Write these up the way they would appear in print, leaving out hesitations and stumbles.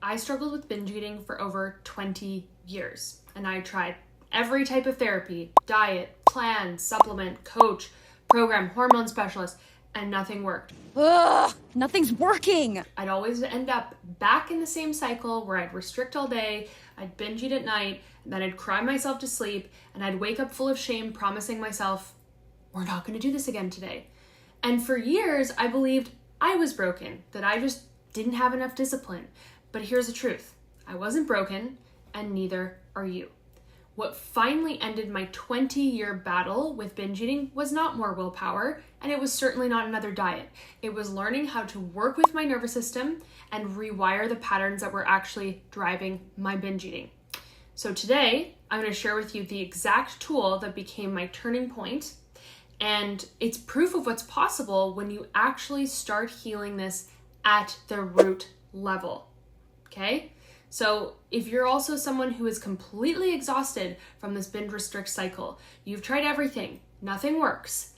I struggled with binge eating for over 20 years, and I tried every type of therapy, diet, plan, supplement, coach, program, hormone specialist, and nothing worked. Ugh, nothing's working. I'd always end up back in the same cycle where I'd restrict all day, I'd binge eat at night, and then I'd cry myself to sleep, and I'd wake up full of shame, promising myself, we're not going to do this again today. And for years, I believed I was broken, that I just didn't have enough discipline. But here's the truth. I wasn't broken, and neither are you. What finally ended my 20-year battle with binge eating was not more willpower, and it was certainly not another diet. It was learning how to work with my nervous system and rewire the patterns that were actually driving my binge eating. So today, I'm going to share with you the exact tool that became my turning point, and it's proof of what's possible when you actually start healing this at the root level. Okay? So if you're also someone who is completely exhausted from this binge restrict cycle, you've tried everything, nothing works.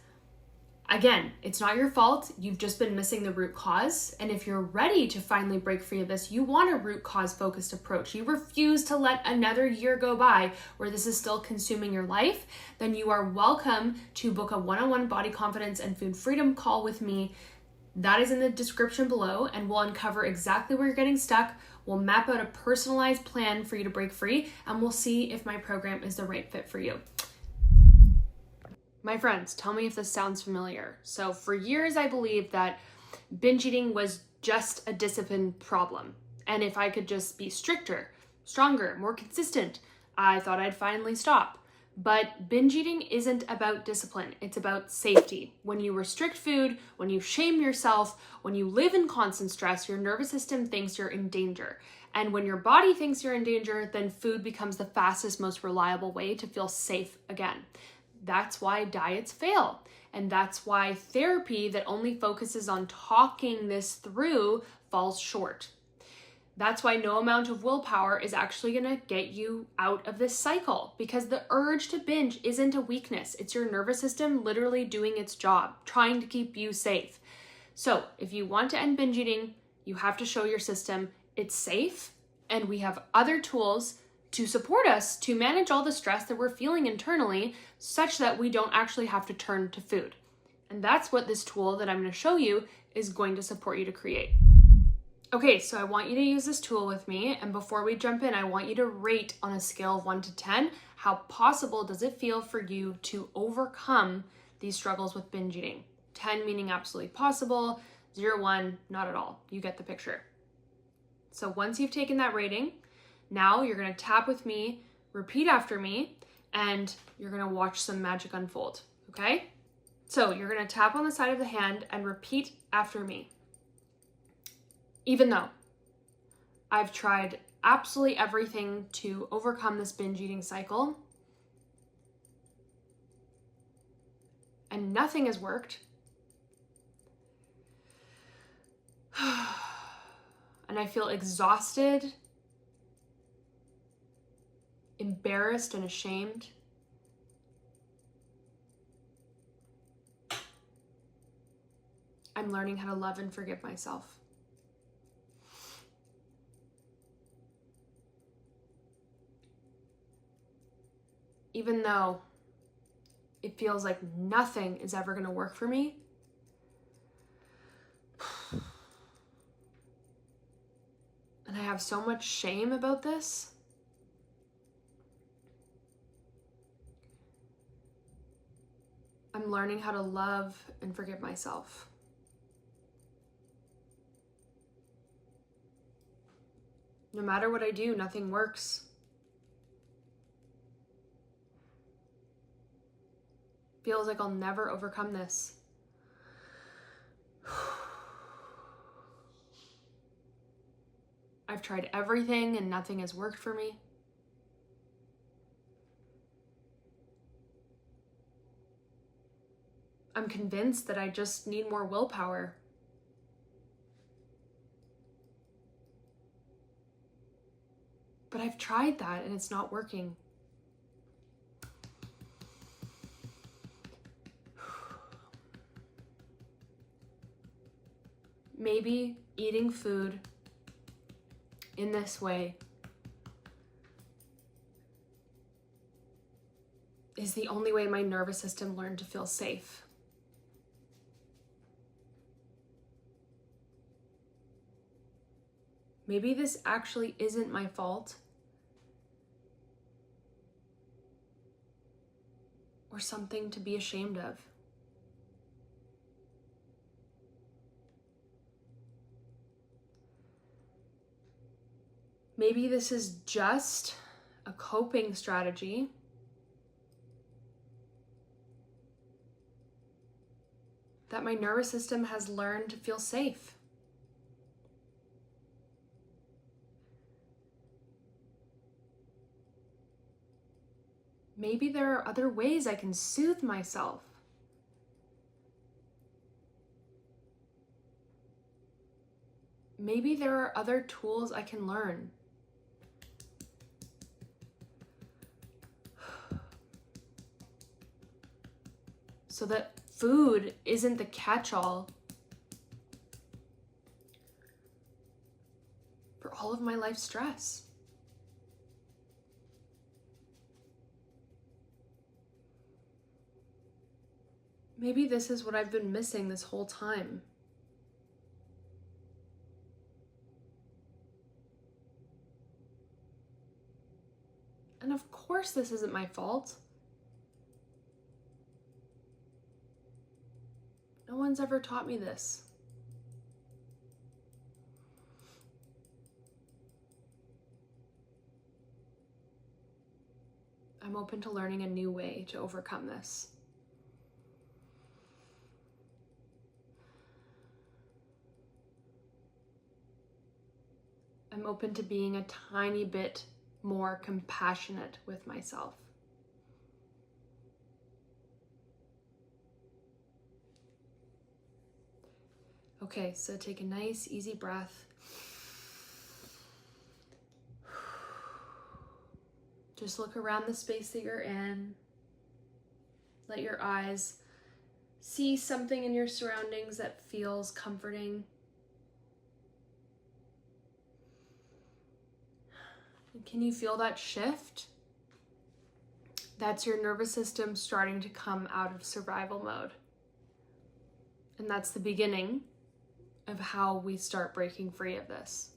Again, it's not your fault. You've just been missing the root cause. And if you're ready to finally break free of this, you want a root cause focused approach. You refuse to let another year go by where this is still consuming your life, then you are welcome to book a one-on-one body confidence and food freedom call with me. That is in the description below, and we'll uncover exactly where you're getting stuck. We'll map out a personalized plan for you to break free, and we'll see if my program is the right fit for you. My friends, tell me if this sounds familiar. So for years, I believed that binge eating was just a discipline problem. And if I could just be stricter, stronger, more consistent, I thought I'd finally stop. But binge eating isn't about discipline, it's about safety. When you restrict food, when you shame yourself, when you live in constant stress, your nervous system thinks you're in danger. And when your body thinks you're in danger, then food becomes the fastest, most reliable way to feel safe again. That's why diets fail. And that's why therapy that only focuses on talking this through falls short. That's why no amount of willpower is actually going to get you out of this cycle, because the urge to binge isn't a weakness. It's your nervous system literally doing its job, trying to keep you safe. So if you want to end binge eating, you have to show your system it's safe, and we have other tools to support us to manage all the stress that we're feeling internally such that we don't actually have to turn to food. And that's what this tool that I'm going to show you is going to support you to create. Okay, so I want you to use this tool with me, and before we jump in, I want you to rate on a scale of 1 to 10, how possible does it feel for you to overcome these struggles with binge eating? 10 meaning absolutely possible, 0, 1, not at all. You get the picture. So once you've taken that rating, now you're gonna tap with me, repeat after me, and you're gonna watch some magic unfold, okay? So you're gonna tap on the side of the hand and repeat after me. Even though I've tried absolutely everything to overcome this binge eating cycle and nothing has worked, and I feel exhausted, embarrassed, and ashamed, I'm learning how to love and forgive myself. Even though it feels like nothing is ever going to work for me, and I have so much shame about this, I'm learning how to love and forgive myself. No matter what I do, nothing works. Feels like I'll never overcome this. I've tried everything and nothing has worked for me. I'm convinced that I just need more willpower. But I've tried that and it's not working. Maybe eating food in this way is the only way my nervous system learned to feel safe. Maybe this actually isn't my fault, or something to be ashamed of. Maybe this is just a coping strategy that my nervous system has learned to feel safe. Maybe there are other ways I can soothe myself. Maybe there are other tools I can learn. So that food isn't the catch-all for all of my life stress. Maybe this is what I've been missing this whole time. And of course this isn't my fault. No one's ever taught me this. I'm open to learning a new way to overcome this. I'm open to being a tiny bit more compassionate with myself. Okay, so take a nice, easy breath. Just look around the space that you're in. Let your eyes see something in your surroundings that feels comforting. Can you feel that shift? That's your nervous system starting to come out of survival mode. And that's the beginning of how we start breaking free of this.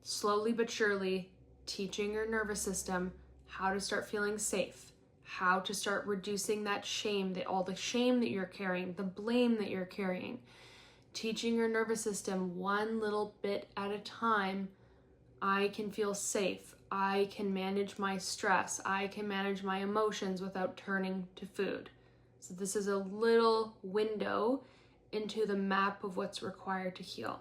Slowly but surely, teaching your nervous system how to start feeling safe, how to start reducing that shame, all the shame that you're carrying, the blame that you're carrying. Teaching your nervous system one little bit at a time. I can feel safe. I can manage my stress. I can manage my emotions without turning to food. So this is a little window into the map of what's required to heal.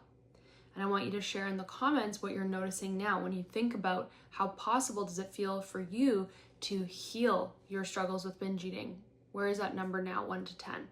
And I want you to share in the comments what you're noticing now when you think about how possible does it feel for you to heal your struggles with binge eating. Where is that number now, 1 to 10?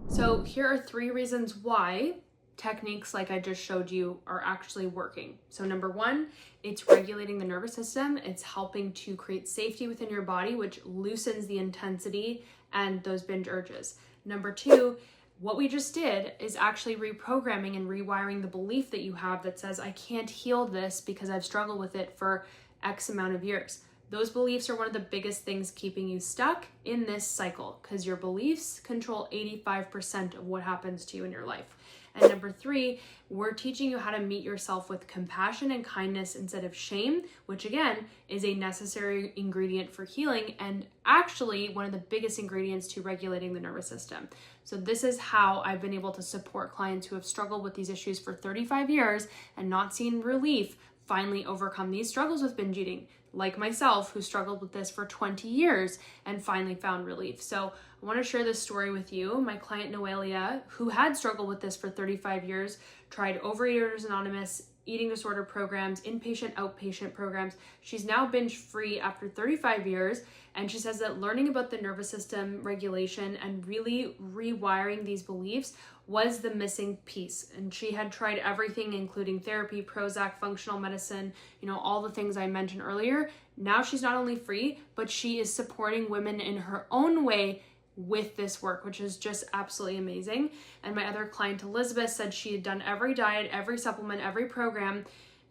So here are 3 reasons why techniques like I just showed you are actually working. So number 1, it's regulating the nervous system. It's helping to create safety within your body, which loosens the intensity and those binge urges. Number 2, what we just did is actually reprogramming and rewiring the belief that you have that says, I can't heal this because I've struggled with it for X amount of years. Those beliefs are one of the biggest things keeping you stuck in this cycle because your beliefs control 85% of what happens to you in your life. And number 3, we're teaching you how to meet yourself with compassion and kindness instead of shame, which again is a necessary ingredient for healing and actually one of the biggest ingredients to regulating the nervous system. So this is how I've been able to support clients who have struggled with these issues for 35 years and not seen relief finally overcome these struggles with binge eating, like myself, who struggled with this for 20 years and finally found relief. So I want to share this story with you. My client Noelia, who had struggled with this for 35 years, tried Overeaters Anonymous, eating disorder programs, inpatient, outpatient programs. She's now binge free after 35 years. And she says that learning about the nervous system regulation and really rewiring these beliefs was the missing piece. And she had tried everything, including therapy, Prozac, functional medicine, all the things I mentioned earlier. Now she's not only free, but she is supporting women in her own way with this work, which is just absolutely amazing. And my other client, Elizabeth, said she had done every diet, every supplement, every program,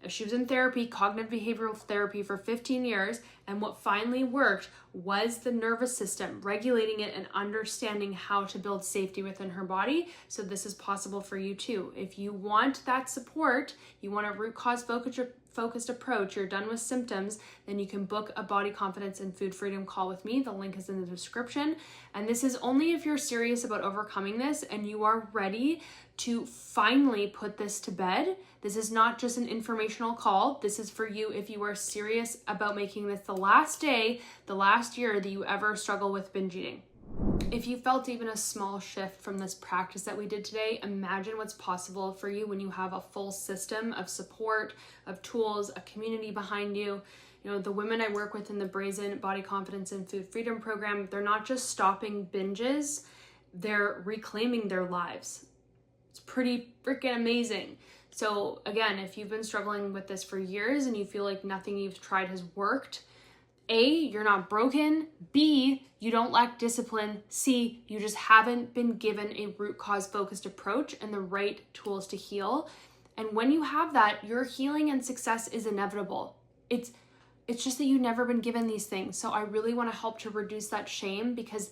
She was in therapy, cognitive behavioral therapy for 15 years, and what finally worked was the nervous system, regulating it and understanding how to build safety within her body. So this is possible for you too. If you want that support, you want a root cause focused approach, you're done with symptoms, then you can book a body confidence and food freedom call with me. The link is in the description. And this is only if you're serious about overcoming this and you are ready to finally put this to bed. This is not just an informational call. This is for you if you are serious about making this the last day, the last year that you ever struggle with binge eating. If you felt even a small shift from this practice that we did today, imagine what's possible for you when you have a full system of support, of tools, a community behind you. You know, the women I work with in the Brazen Body Confidence and Food Freedom program, they're not just stopping binges, they're reclaiming their lives. It's pretty freaking amazing. So again, if you've been struggling with this for years and you feel like nothing you've tried has worked, A, you're not broken. B, you don't lack discipline. C, you just haven't been given a root cause focused approach and the right tools to heal. And when you have that, your healing and success is inevitable. It's just that you've never been given these things. So I really want to help to reduce that shame, because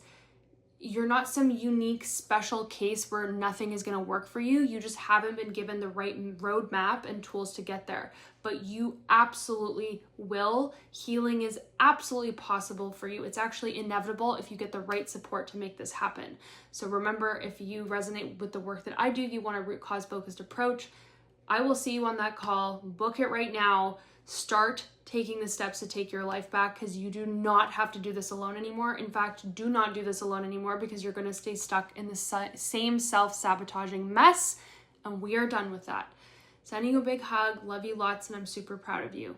you're not some unique special case where nothing is going to work for you. You just haven't been given the right roadmap and tools to get there. But you absolutely will. Healing is absolutely possible for you. It's actually inevitable if you get the right support to make this happen. So remember, if you resonate with the work that I do, you want a root cause focused approach, I will see you on that call. Book it right now. Start taking the steps to take your life back, because you do not have to do this alone anymore. In fact, do not do this alone anymore, because you're going to stay stuck in the same self-sabotaging mess, and we are done with that. Sending you a big hug, love you lots, and I'm super proud of you.